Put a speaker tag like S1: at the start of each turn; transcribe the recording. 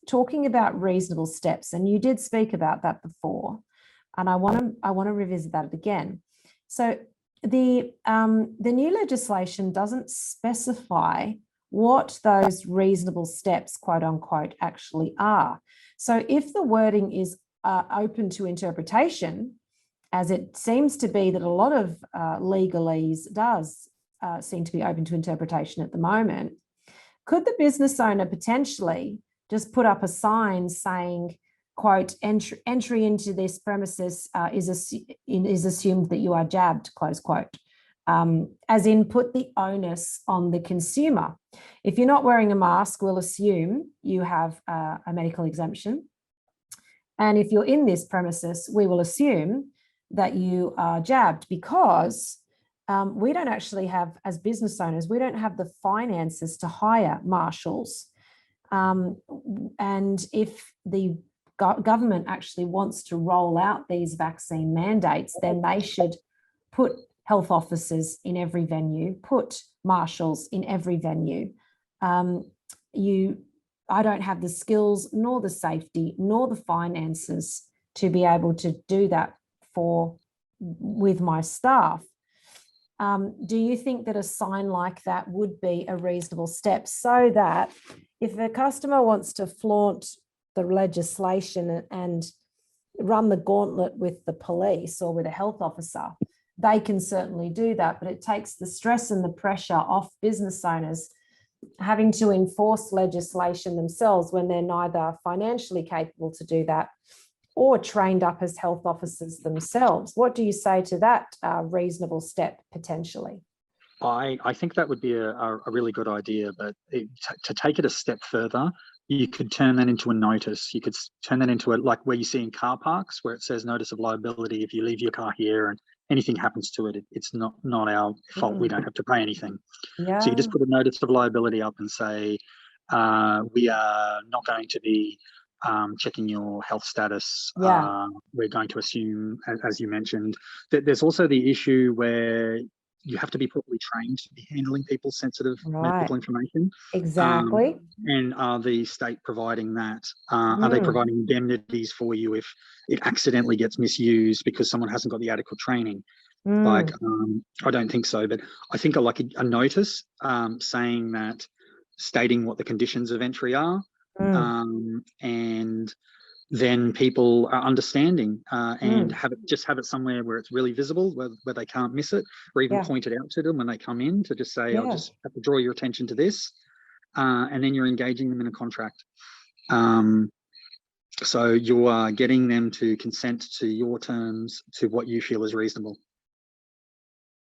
S1: talking about reasonable steps, and you did speak about that before, and I want to revisit that again. So the new legislation doesn't specify what those reasonable steps, quote unquote, actually are. So if the wording is open to interpretation, as it seems to be that a lot of legalese does seem to be open to interpretation at the moment, could the business owner potentially just put up a sign saying, quote, entry into this premises is assumed that you are jabbed, close quote, as in put the onus on the consumer. If you're not wearing a mask, we'll assume you have a medical exemption. And if you're in this premises, we will assume that you are jabbed, because we don't actually have, as business owners, we don't have the finances to hire marshals. And if the government actually wants to roll out these vaccine mandates, then they should put health officers in every venue, put marshals in every venue. I don't have the skills, nor the safety, nor the finances to be able to do that with my staff. Do you think that a sign like that would be a reasonable step, so that if a customer wants to flaunt the legislation and run the gauntlet with the police or with a health officer, they can certainly do that, but it takes the stress and the pressure off business owners having to enforce legislation themselves when they're neither financially capable to do that or trained up as health officers themselves. What do you say to that reasonable step potentially?
S2: I think that would be a really good idea, but to take it a step further, you could turn that into a notice. You could turn that into like where you see in car parks, where it says notice of liability if you leave your car here and anything happens to it, it's not our fault. We don't have to pay anything.
S1: Yeah.
S2: So you just put a notice of liability up and say, we are not going to be checking your health status.
S1: Yeah.
S2: We're going to assume, as you mentioned, that there's also the issue where you have to be properly trained to be handling people's sensitive medical information.
S1: Exactly.
S2: And are the state providing that? Are they providing indemnities for you if it accidentally gets misused because someone hasn't got the adequate training? Like, I don't think so, but I think like a notice saying that, stating what the conditions of entry are, and then people are understanding and have it somewhere where it's really visible, where they can't miss it, or even point it out to them when they come in, to just say, I'll just have to draw your attention to this, and then you're engaging them in a contract. So you are getting them to consent to your terms, to what you feel is reasonable.